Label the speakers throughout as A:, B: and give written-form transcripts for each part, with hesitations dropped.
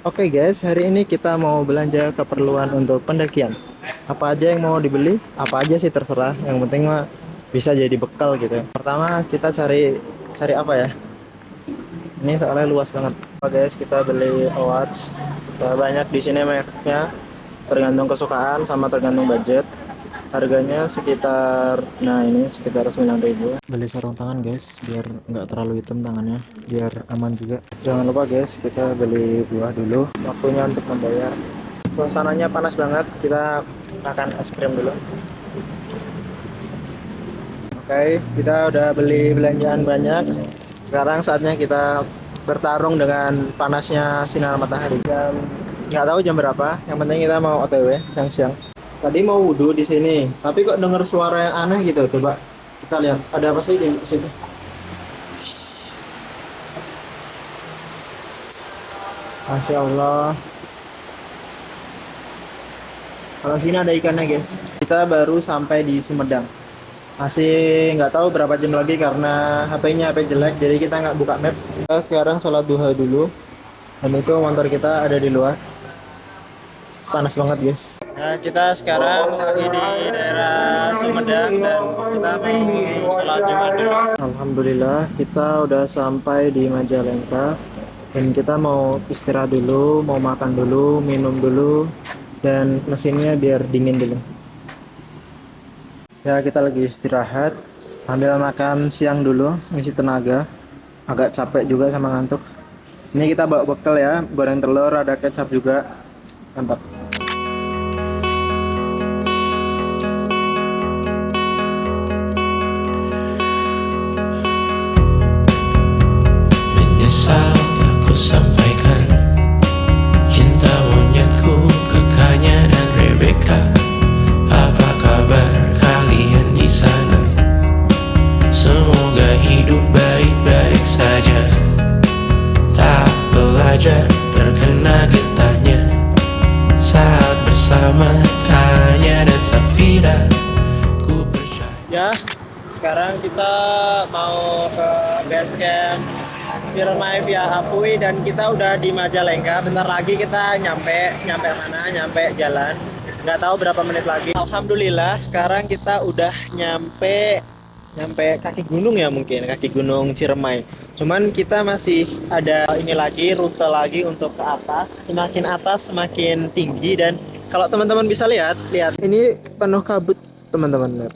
A: Oke guys, hari ini kita mau belanja keperluan untuk pendakian. Apa aja yang mau dibeli? Apa aja sih terserah. Yang penting mah bisa jadi bekal gitu. Pertama kita cari cari apa ya? Ini soalnya luas banget. Oke guys, kita beli watch. Kita banyak di sini mereknya. Tergantung kesukaan sama tergantung budget. Harganya sekitar, nah ini sekitar 9.000. Beli sarung tangan guys, biar nggak terlalu hitam tangannya, biar aman juga. Jangan lupa guys, kita beli buah dulu. Waktunya untuk membayar. Suasananya panas banget, kita makan es krim dulu. Oke, kita udah beli belanjaan banyak. Sekarang saatnya kita bertarung dengan panasnya sinar matahari. Jam nggak tahu jam berapa. Yang penting kita mau OTW siang-siang. Tadi mau wudhu di sini, tapi kok denger suara yang aneh gitu. Coba kita lihat, ada apa sih di situ? Masya Allah. Kalau sini ada ikannya guys. Kita baru sampai di Sumedang. Masih nggak tahu berapa jam lagi karena HP-nya HP jelek, jadi kita nggak buka maps. Kita sekarang sholat duha dulu. Dan itu motor kita ada di luar. Panas banget guys. Nah, kita sekarang lagi di daerah Sumedang dan kita mau sholat Jumat dulu. Alhamdulillah kita udah sampai di Majalengka dan kita mau istirahat dulu, mau makan dulu, minum dulu dan mesinnya biar dingin dulu. Ya kita lagi istirahat sambil makan siang dulu, ngisi tenaga. Agak capek juga sama ngantuk. Ini kita bawa bekal ya, goreng telur, ada kecap juga. Mantap.
B: Menyesal tak ku sampaikan cinta monyetku ke Kanya dan Rebecca. Apa kabar kalian di sana? Semoga hidup baik-baik saja. Tak belajar terkena getahnya saat bersama Tanya dan Safira. Ku percaya.
A: Ya, sekarang kita mau ke base camp Ciremai via Apui dan kita udah di Majalengka. Bentar lagi kita nyampe mana? Nyampe jalan. Nggak tahu berapa menit lagi. Alhamdulillah, sekarang kita udah nyampe kaki gunung ya, mungkin kaki gunung Ciremai. Cuman kita masih ada ini lagi, rute lagi untuk ke atas. Semakin atas semakin tinggi dan kalau teman-teman bisa lihat ini penuh kabut teman-teman. Lihat.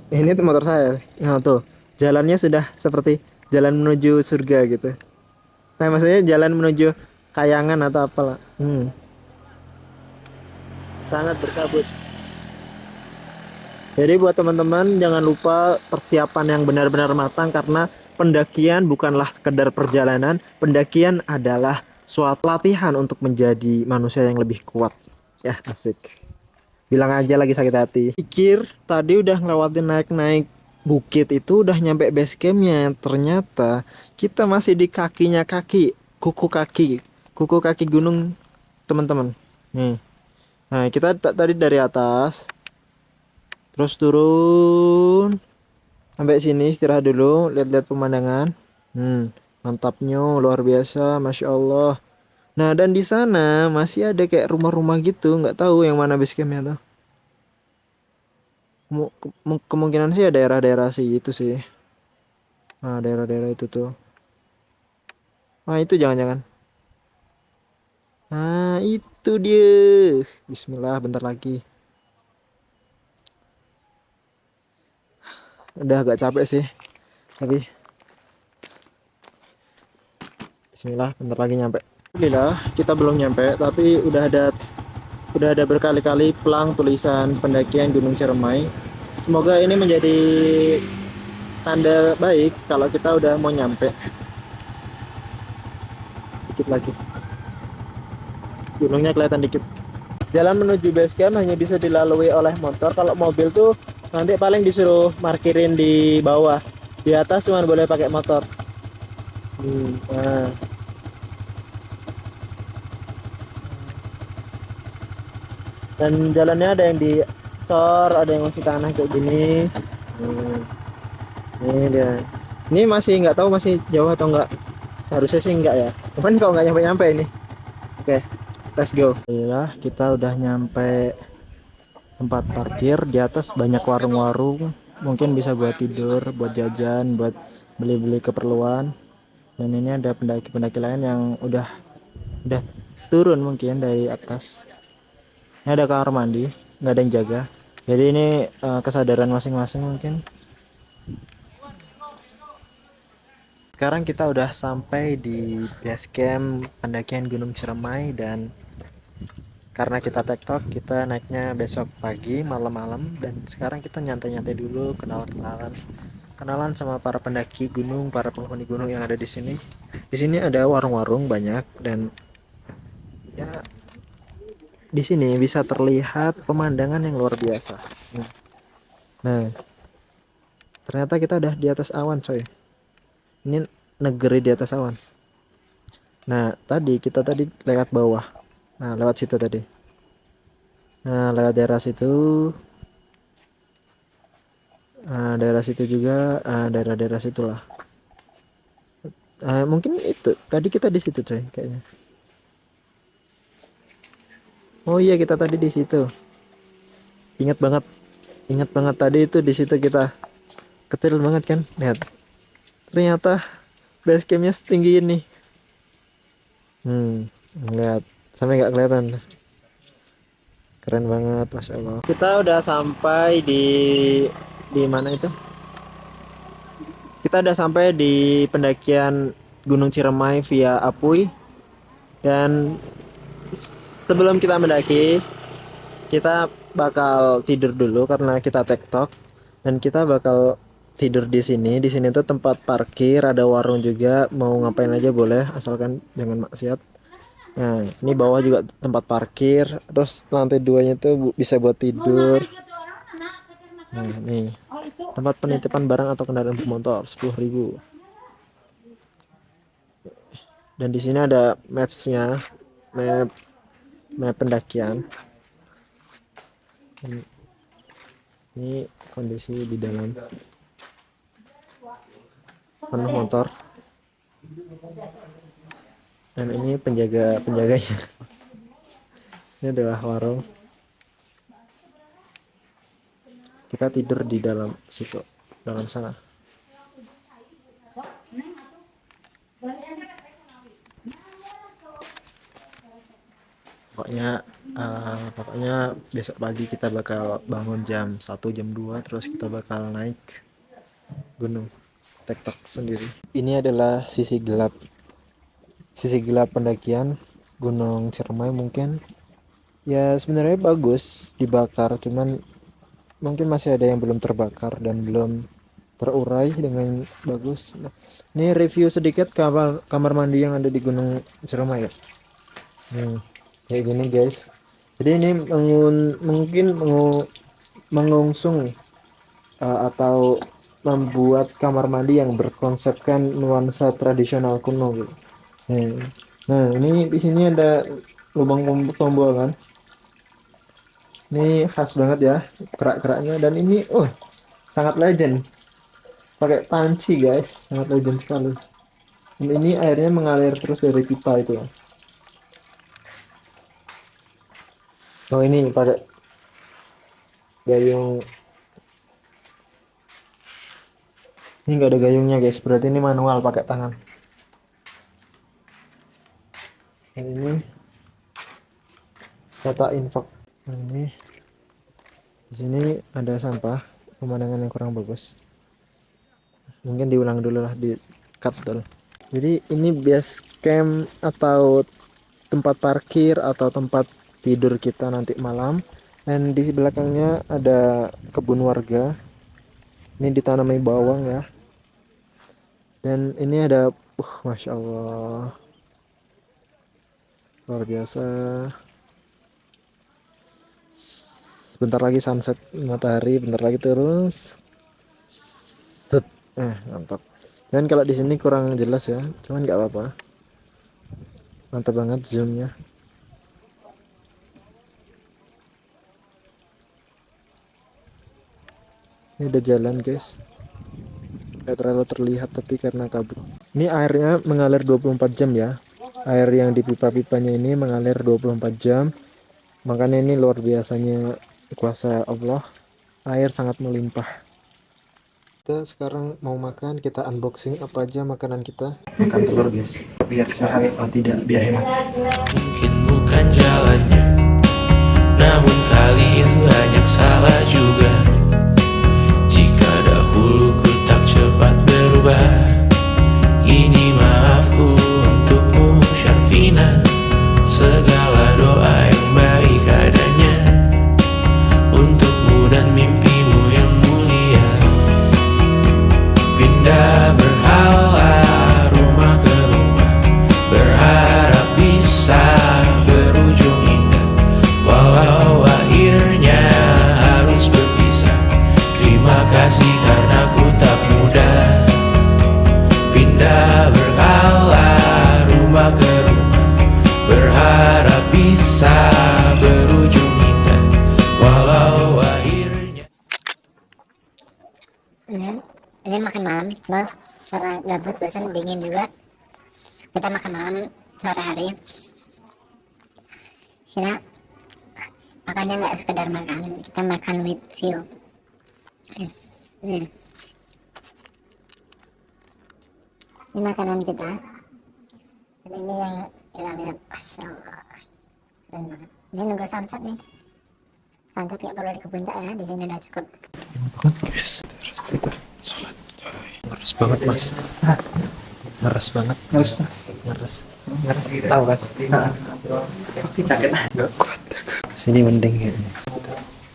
A: Ini tuh motor saya. Nah tuh, jalannya sudah seperti jalan menuju surga gitu. Nah maksudnya jalan menuju kayangan atau apalah. Sangat berkabut. Jadi buat teman-teman jangan lupa persiapan yang benar-benar matang karena pendakian bukanlah sekedar perjalanan, pendakian adalah suatu latihan untuk menjadi manusia yang lebih kuat. Ya, asik. Bilang aja lagi sakit hati. Pikir tadi udah ngelewatin naik-naik bukit itu udah nyampe base campnya. Ternyata kita masih di kakinya kuku kaki gunung teman-teman. Nih. Nah, kita tadi dari atas terus turun sampai sini istirahat dulu, lihat-lihat pemandangan. Mantapnya luar biasa, masya Allah. Nah dan di sana masih ada kayak rumah-rumah gitu, nggak tahu yang mana base campnya tuh. Kemungkinan sih ya daerah-daerah sih itu sih. Nah daerah-daerah itu tuh. Nah itu jangan-jangan. Nah itu dia. Bismillah bentar lagi. Udah agak capek sih. Tapi Bismillah bentar lagi nyampe. Alhamdulillah kita belum nyampe tapi udah ada berkali-kali pelang tulisan pendakian Gunung Ciremai. Semoga ini menjadi tanda baik kalau kita udah mau nyampe. Dikit lagi. Gunungnya kelihatan dikit. Jalan menuju base camp hanya bisa dilalui oleh motor. Kalau mobil tuh nanti paling disuruh parkirin di bawah. Di atas cuma boleh pakai motor. Nah. Dan jalannya ada yang dicor, ada yang masih tanah kayak gini. Ini dia. Ini masih nggak tahu masih jauh atau enggak. Harusnya sih enggak ya. Cuman kalau nggak nyampe-nyampe ini. Oke, let's go. Ya, kita udah nyampe tempat parkir. Di atas banyak warung-warung, mungkin bisa buat tidur, buat jajan, buat beli-beli keperluan. Dan ini ada pendaki-pendaki lain yang udah turun mungkin dari atas. Ini ada kamar mandi, nggak ada yang jaga. Jadi ini kesadaran masing-masing mungkin. Sekarang kita udah sampai di base camp pendakian Gunung Ciremai, dan karena kita tektok, kita naiknya besok pagi malam-malam, dan sekarang kita nyantai-nyantai dulu, kenalan sama para pendaki gunung, para penghuni gunung yang ada di sini. Di sini ada warung-warung banyak, dan ya di sini bisa terlihat pemandangan yang luar biasa. Nah, ternyata kita udah di atas awan, coy. Ini negeri di atas awan. Nah, kita tadi lewat bawah. Nah, lewat situ tadi. Nah, lewat daerah situ. Daerah situ juga, daerah-daerah situlah. Mungkin itu. Tadi kita di situ, coy, kayaknya. Oh iya, kita tadi di situ. Ingat banget. Ingat banget tadi itu di situ kita. Kecil banget kan? Lihat. Ternyata base campnya setinggi ini. Lihat. Sampai nggak kelihatan. Keren banget, masya Allah. Kita udah sampai di mana itu? Kita udah sampai di pendakian Gunung Ciremai via Apuy, dan sebelum kita mendaki, kita bakal tidur dulu karena kita tektok, dan kita bakal tidur di sini. Di sini tuh tempat parkir, ada warung juga, mau ngapain aja boleh asalkan jangan maksiat. Nah, ini bawah juga tempat parkir, terus lantai duanya tuh bisa buat tidur. Nah, nih tempat penitipan barang atau kendaraan bermotor 10.000. Dan di sini ada mapsnya, map map pendakian. Ini kondisi di dalam, penuh motor, dan ini penjaganya. Ini adalah warung. Kita tidur di dalam situ, dalam sana. Pokoknya besok pagi kita bakal bangun jam 1 jam 2, terus kita bakal naik gunung, tektok sendiri. Ini adalah sisi gelap pendakian Gunung Ciremai. Mungkin ya sebenarnya bagus dibakar, cuman mungkin masih ada yang belum terbakar dan belum terurai dengan bagus. Nah, ini review sedikit kamar mandi yang ada di Gunung Ciremai ya. Kayak gini guys. Jadi ini mungkin mengusung atau membuat kamar mandi yang berkonsepkan nuansa tradisional kuno gitu. Nah, ini di sini ada lubang tombol kan. Ini khas banget ya kerak-keraknya, dan ini sangat legend. Pakai panci guys, sangat legend sekali. Dan ini airnya mengalir terus dari pipa itu. Oh, ini pakai gayung. Ini nggak ada gayungnya guys, berarti ini manual pakai tangan. Ini data info. Ini di sini ada sampah, pemandangan yang kurang bagus. Mungkin diulang dulu lah, di cut dulu. Jadi ini base camp atau tempat parkir atau tempat tidur kita nanti malam. Dan di belakangnya ada kebun warga. Ini ditanami bawang ya. Dan ini ada masya Allah, luar biasa. Sebentar lagi sunset matahari, bentar lagi terus set. Mantap. Dan kalau di sini kurang jelas ya, cuman nggak apa-apa. Mantap banget zoomnya. Ini ada jalan guys, nggak terlalu terlihat tapi karena kabut. Ini airnya mengalir 24 jam ya. Air yang di pipa-pipanya ini mengalir 24 jam. Makanya ini luar biasanya kuasa Allah. Air sangat melimpah. Kita sekarang mau makan, kita unboxing apa aja makanan kita. Makan telur guys, biar sehat atau tidak, biar hemat.
B: Mungkin bukan jalannya, namun kalian banyak salah juga. Jika dahulu ku tak cepat berubah, ini maafku untukmu Syarfina. Segala doa yang baik adanya untukmu dan mimpimu yang mulia. Pindah berkala rumah ke rumah, berharap bisa berujung indah. Walau akhirnya harus berpisah, terima kasih karena ku tak mudah. Pindah berkala rumah ke rumah, berharap bisa berujung indah. Walau akhirnya.
C: Ini makan malam, bang, karena gabut, bosan, dingin juga. Kita makan malam sore hari. Kita makannya nggak sekedar makan, kita makan with view. Ini makanan kita. Dan ini yang kita lihat, masya Allah, keren banget. Ini nunggu sunset nih. Sunset nggak perlu di ke puncak ya, di sini udah cukup.
A: Banget guys, terus kita sholat. Ngeres banget mas, ngeres banget, ngeres tahu kan? Nggak kuat. Sini mending kayaknya.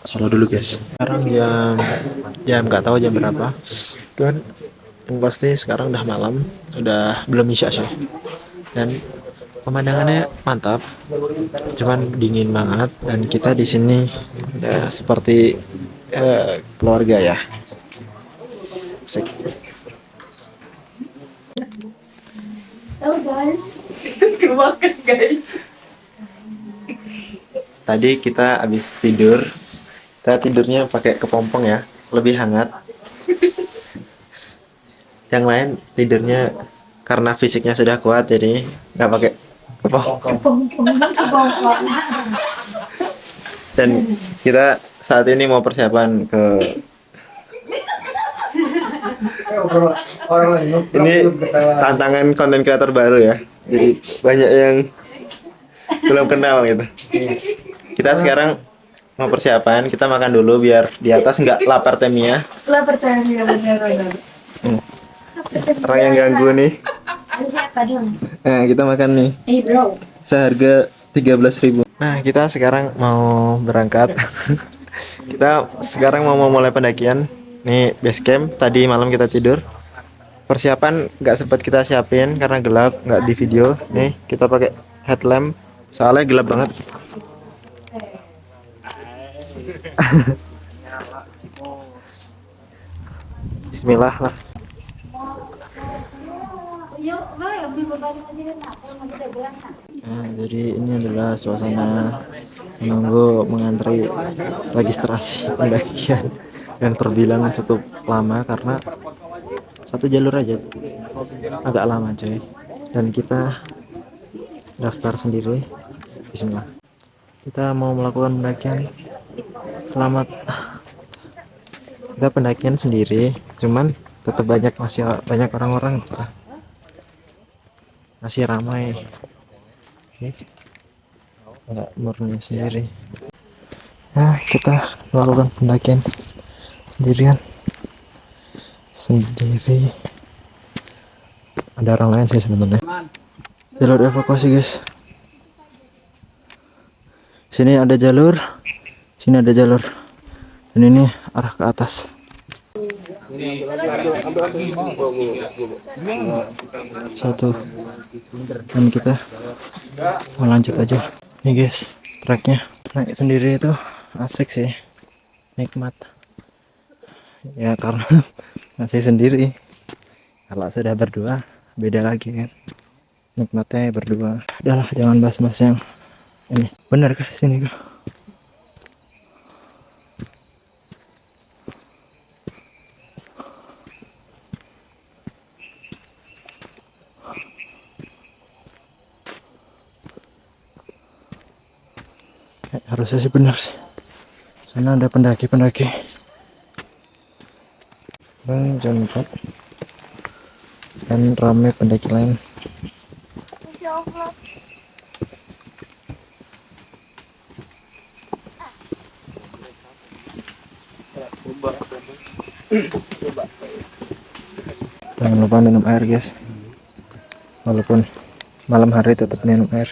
A: Sholat dulu guys. Sekarang jam nggak tahu jam berapa. Kan yang pasti sekarang udah malam, udah belum isya sih. Dan pemandangannya mantap, cuman dingin banget. Dan kita di sini udah seperti keluarga ya. Asik. Tadi kita habis tidur, kita tidurnya pakai kepompong ya, lebih hangat. Yang lain tidurnya karena fisiknya sudah kuat, jadi nggak pakai kepompong. Dan kita saat ini mau persiapan ke ini tantangan konten kreator baru ya. Jadi banyak yang belum kenal gitu. Kita sekarang mau persiapan, kita makan dulu biar di atas nggak lapar temia.
D: Lapar ya bener.
A: Orang yang ganggu nih.
D: Siapa dong?
A: Nah, kita makan nih.
D: Bro.
A: Seharga 13.000. Nah, kita sekarang mau berangkat. Kita sekarang mau mulai pendakian. Nih base camp, tadi malam kita tidur. Persiapan nggak sempat kita siapin karena gelap, nggak di video. Nih kita pakai headlamp, soalnya gelap banget. Bismillah lah. Nah, jadi ini adalah suasana menunggu mengantri registrasi pendakian yang terbilang cukup lama karena satu jalur aja agak lama coy. Dan kita daftar sendiri. Bismillah. Kita mau melakukan pendakian. Selamat. Kita pendakian sendiri, cuman tetap masih banyak orang-orang, masih ramai. Nggak murni sendiri. Nah, kita melakukan pendakian sendiri. Ada orang lain sih sebenarnya. Jalur evakuasi guys. Sini ada jalur, sini ada jalur, dan ini arah ke atas. Satu, dan kita mau lanjut aja. Nih guys, treknya naik sendiri itu asik sih, nikmat. Ya karena masih sendiri. Kalau sudah berdua beda lagi kan, nikmatnya berdua. Udahlah, jangan bahas-bahas yang ini. Benar kah sini kah? Harusnya sih benar sih. Sana ada pendaki-pendaki. Sekarang jam 4 dan ramai pendaki lain. Jangan lupa minum air guys, walaupun malam hari tetap minum air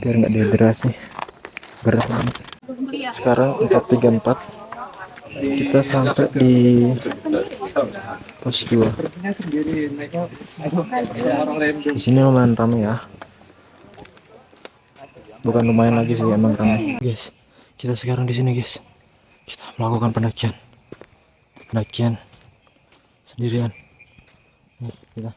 A: biar nggak dehidrasi. Berat banget. Sekarang 4.34 kita sampai di pos 2. Di sini lumayan ramai ya, bukan lumayan lagi sih, emang ramai guys. Kita sekarang di sini guys, kita melakukan pendakian sendirian. Nih, kita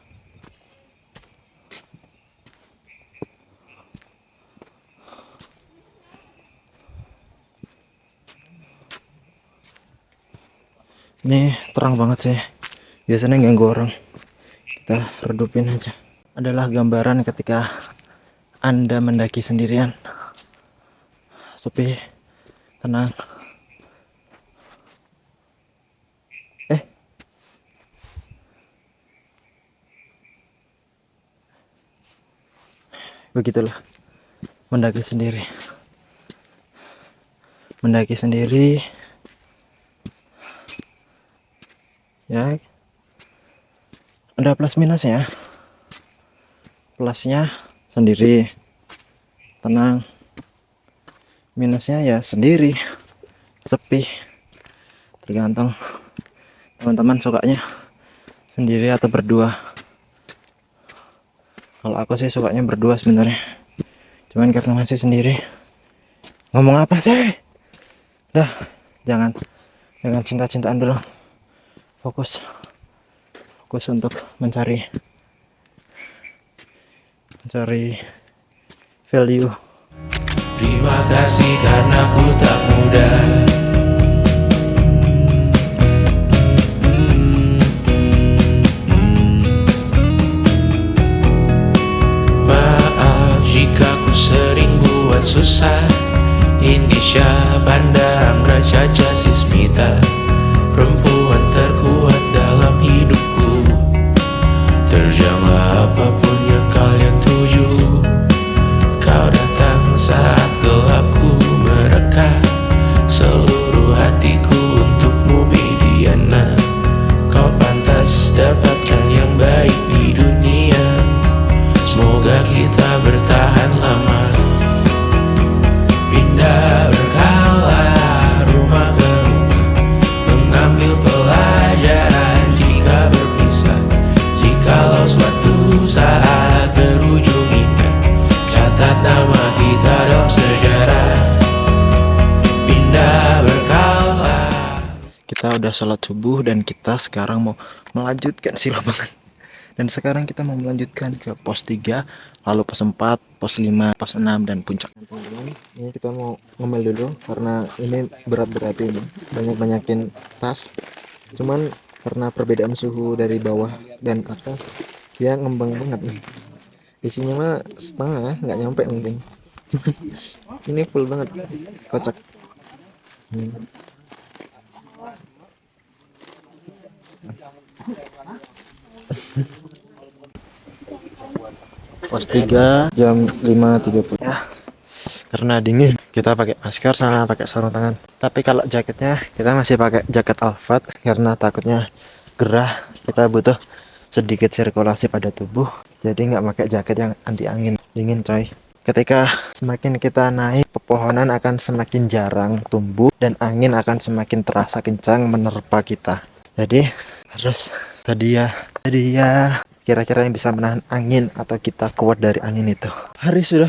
A: ini terang banget sih, biasanya ganggu orang. Kita redupin aja. Adalah gambaran ketika Anda mendaki sendirian, sepi, tenang. Begitulah mendaki sendiri. Ya, ada plus minusnya. Plusnya sendiri, tenang. Minusnya ya sendiri, sepi. Tergantung teman-teman sukanya sendiri atau berdua. Kalau aku sih sukanya berdua sebenarnya, cuman karena masih sendiri. Ngomong apa sih? Dah, jangan cinta-cintaan dulu. Fokus untuk mencari value.
B: Terima kasih karena ku tak mudah. Maaf jika ku sering buat susah. Indisha pandang Raja Jasismita, perempuan terkuat dalam hidupku. Terjanglah apapun yang kalian tuju. Kau datang saat gelapku mereka. Seluruh hatiku untukmu Bidiana. Kau pantas dapatkan yang baik di dunia. Semoga kita bertahan lama. Pindah berkala rumah ke rumah, mengambil pelajaran jika berpisah. Jikalau suatu saat berujung indah, catat nama kita dalam sejarah. Pindah berkala.
A: Kita udah sholat subuh dan kita sekarang mau melanjutkan silabangan. Dan sekarang kita mau melanjutkan ke pos 3, lalu pos 4, pos 5, pos 6 dan puncak. Teman-teman, ini kita mau ngomel dulu karena ini berat-berat ini, banyakin tas. Cuman karena perbedaan suhu dari bawah dan atas, dia ngembang banget nih. Isinya mah setengah, nggak nyampe mungkin. Ini full banget, kocak. Pos 3 jam 5.30 ya, karena dingin kita pakai masker sama pakai sarung tangan. Tapi kalau jaketnya kita masih pakai jaket Alphard karena takutnya gerah. Kita butuh sedikit sirkulasi pada tubuh, jadi nggak pakai jaket yang anti angin, dingin coy. Ketika semakin kita naik, pepohonan akan semakin jarang tumbuh dan angin akan semakin terasa kencang menerpa kita. Jadi harus tadi ya kira-kira yang bisa menahan angin atau kita kuat dari angin itu. Hari sudah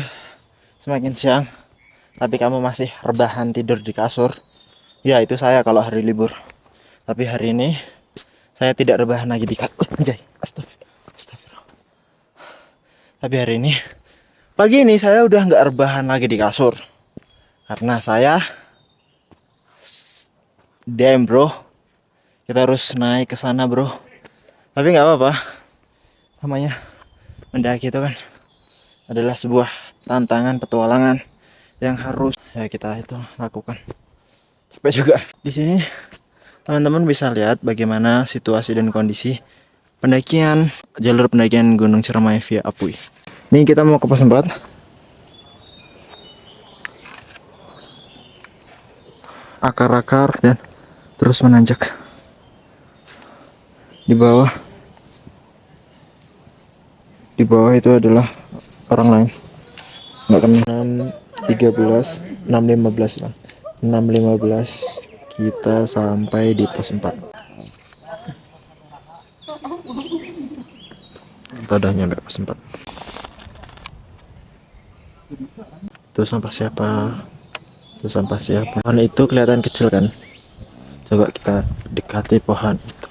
A: semakin siang, tapi kamu masih rebahan tidur di kasur. Ya itu saya kalau hari libur. Tapi hari ini saya tidak rebahan lagi di kasur. Astagfirullah. Tapi hari ini, pagi ini saya udah nggak rebahan lagi di kasur. Karena saya damn bro, kita harus naik ke sana bro. Tapi nggak apa-apa. Namanya mendaki itu kan adalah sebuah tantangan, petualangan, yang harus ya kita itu lakukan. Capek juga. Di sini teman-teman bisa lihat bagaimana situasi dan kondisi pendakian jalur pendakian Gunung Ciremai via Apui. Ini kita mau ke pos 4. Akar-akar dan terus menanjak. Di bawah itu adalah orang lain. Nggak kena. 6.13 6.15 lah. 6.15 kita sampai di pos 4. Kita udah nyampe pos 4. Itu sampah siapa? Itu sampah siapa? Pohon itu kelihatan kecil kan? Coba kita dekati pohon itu.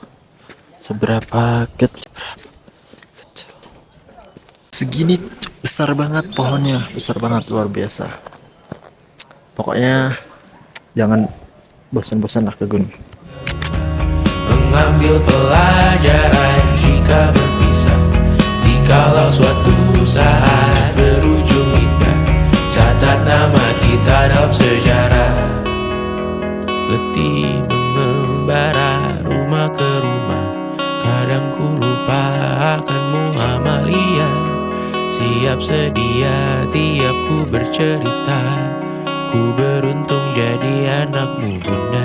A: Seberapa kecil? Segini besar banget pohonnya, besar banget, luar biasa. Pokoknya jangan bosan-bosan lah ke gunung.
B: Mengambil pelajaran jika berpisah, jikalau suatu saat berujung indah, catat nama kita dalam sejarah. Letih mengembara rumah ke rumah, kadang ku lupa akanmu Amalia. Siap sedia tiap ku bercerita, ku beruntung jadi anakmu bunda.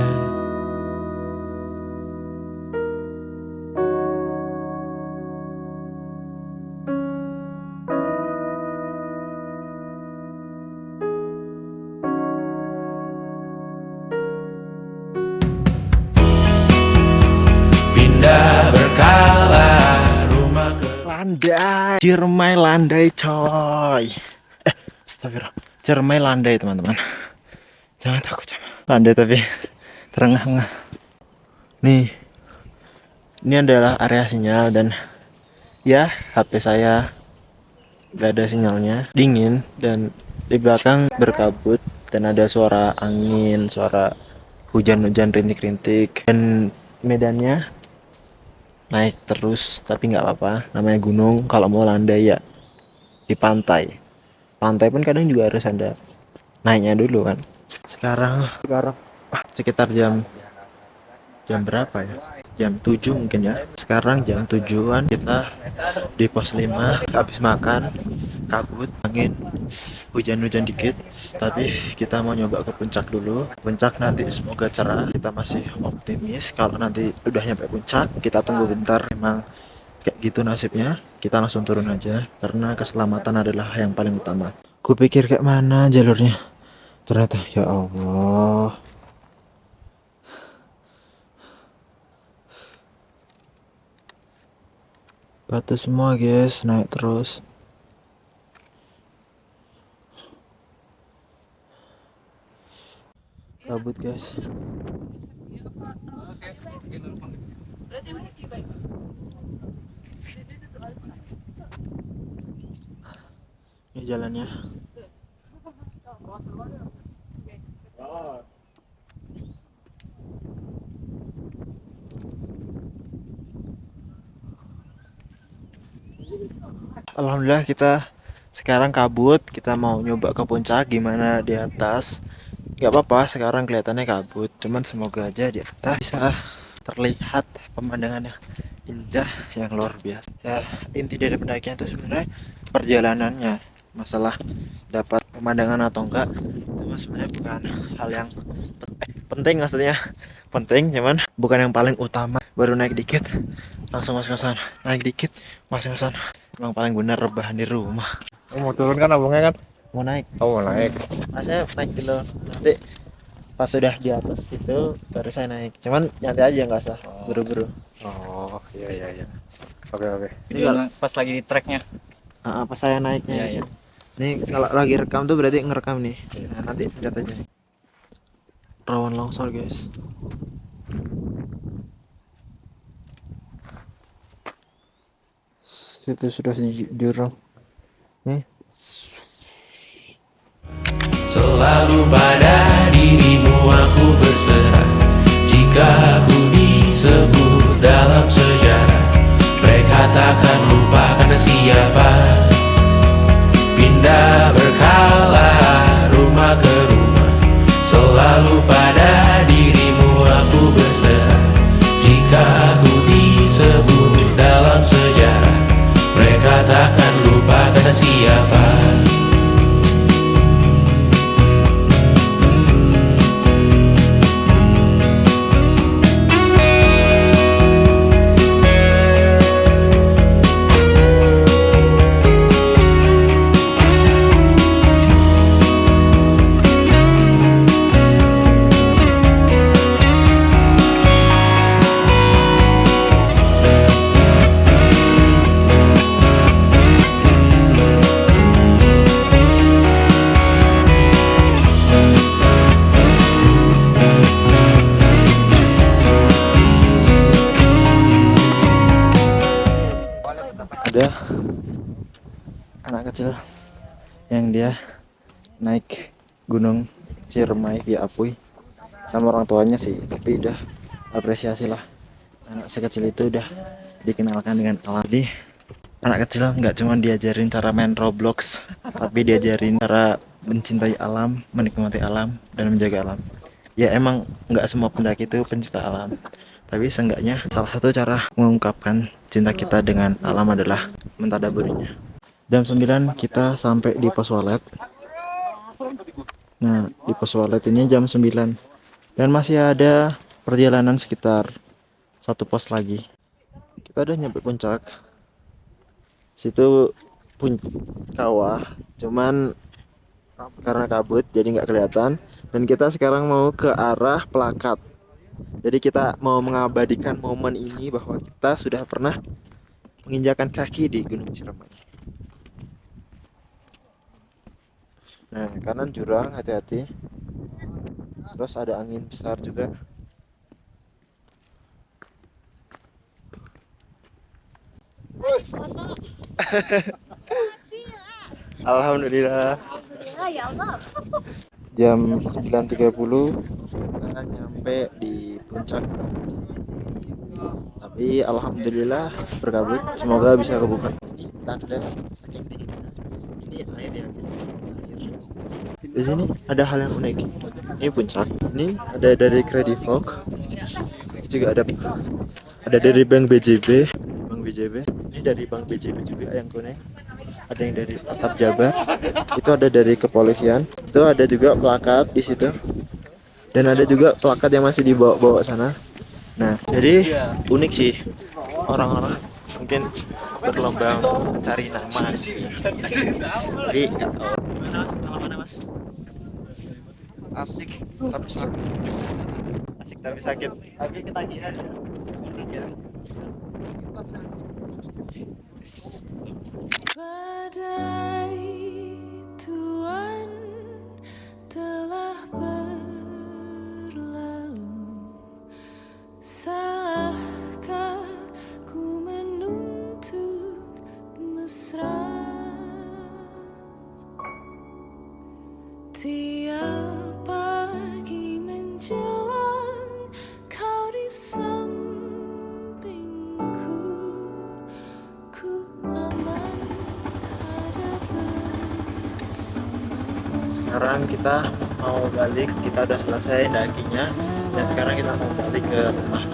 B: Pindah berkala rumah ke
A: Landai, Ciremai landai coy. Astagfirullah. Ciremai landai teman-teman. Jangan takut sama landai tapi terengah-engah. Nih, ini adalah area sinyal dan ya HP saya gak ada sinyalnya, dingin dan di belakang berkabut dan ada suara angin, suara hujan-hujan rintik-rintik dan medannya naik terus tapi nggak apa-apa, namanya gunung. Kalau mau landai ya di pantai pun kadang juga harus ada naiknya dulu kan. Sekarang sekitar jam berapa ya, jam 7 mungkin ya. Sekarang jam 7-an, kita di pos 5 habis makan, kabut, angin, hujan-hujan dikit, tapi kita mau nyoba ke puncak dulu. Puncak nanti semoga cerah, kita masih optimis. Kalau nanti udah nyampe puncak, kita tunggu bentar. Memang kayak gitu nasibnya, kita langsung turun aja karena keselamatan adalah yang paling utama. Kupikir kayak mana jalurnya, ternyata ya Allah, batu semua guys, naik terus. Kabut guys. Ini jalannya. Alhamdulillah kita sekarang kabut, kita mau nyoba ke puncak gimana di atas. Gak apa-apa sekarang kelihatannya kabut, cuman semoga aja di atas bisa terlihat pemandangan yang indah yang luar biasa. Ya inti dari pendakian itu sebenarnya perjalanannya, masalah dapat pemandangan atau enggak itu sebenarnya bukan hal yang penting, maksudnya penting cuman bukan yang paling utama. Baru naik dikit langsung ngos-ngosan, naik dikit ngos-ngosan. Emang paling benar rebahan di rumah.
E: Mau turun kan abangnya kan?
A: Mau naik,
E: Oh mau naik.
A: saya naik dulu, nanti pas sudah di atas itu baru saya naik. Cuman nyantai aja, nggak usah buru-buru.
E: Oh iya. Oke.
A: Ini kalau
F: Pas lagi di tracknya.
A: pas saya naiknya
F: Iya.
A: nih, kalau lagi rekam tuh berarti ngerekam nih. Nah, nanti pencet aja. Rawan longsor guys. Itu sudah jurang nih.
B: Selalu pada dirimu aku berserah. Jika aku disebut dalam sejarah, mereka takkan lupa karena siapa. Pindah berkala rumah
A: naik Gunung Ciremai via Apui sama orang tuanya sih, tapi udah apresiasi lah, anak sekecil itu udah dikenalkan dengan alam. Jadi anak kecil nggak cuma diajarin cara main Roblox, tapi diajarin cara mencintai alam, menikmati alam, dan menjaga alam. Ya emang nggak semua pendaki itu pencinta alam, tapi seenggaknya salah satu cara mengungkapkan cinta kita dengan alam adalah mentadaburinya. Jam 9 kita sampai di pos walet. Nah, di pos walet ini jam 9 dan masih ada perjalanan sekitar satu pos lagi. Kita udah nyampe puncak. Situ pun kawah, cuman karena kabut jadi nggak kelihatan. Dan kita sekarang mau ke arah Pelakat. Jadi kita mau mengabadikan momen ini bahwa kita sudah pernah menginjakan kaki di Gunung Ciremai. Nah, kanan jurang, hati-hati. Terus ada angin besar juga. Alhamdulillah. Jam 9.30 kita nyampe di puncak. Tapi alhamdulillah berkabut. Semoga bisa kebuka. Ini tanda saking dinginnya. Ini air ya guys. Air. Di sini ada hal yang unik. Ini puncak. Ini ada dari Credivok. Juga ada dari Bank BJB. Bank BJB. Ini dari Bank BJB juga yang kuning. Ada yang dari Atap Jabar, itu ada dari kepolisian, itu ada juga plakat di situ, dan ada juga plakat yang masih dibawa-bawa sana. Nah, jadi unik sih, orang-orang mungkin berlomba mencari nama gitu ya. Jadi nggak tahu gimana mas pengalamannya mas? Asik tapi sakit. Asik tapi sakit. Tapi ketagihan ya.
F: Badai Tuhan telah berlalu, salahkah ku menuntut mesra? Tiap pagi menjelang kau di sampingku, ku aman ada bersama.
A: Sekarang kita mau balik, kita udah selesai dakinya dan sekarang kita mau balik ke rumah.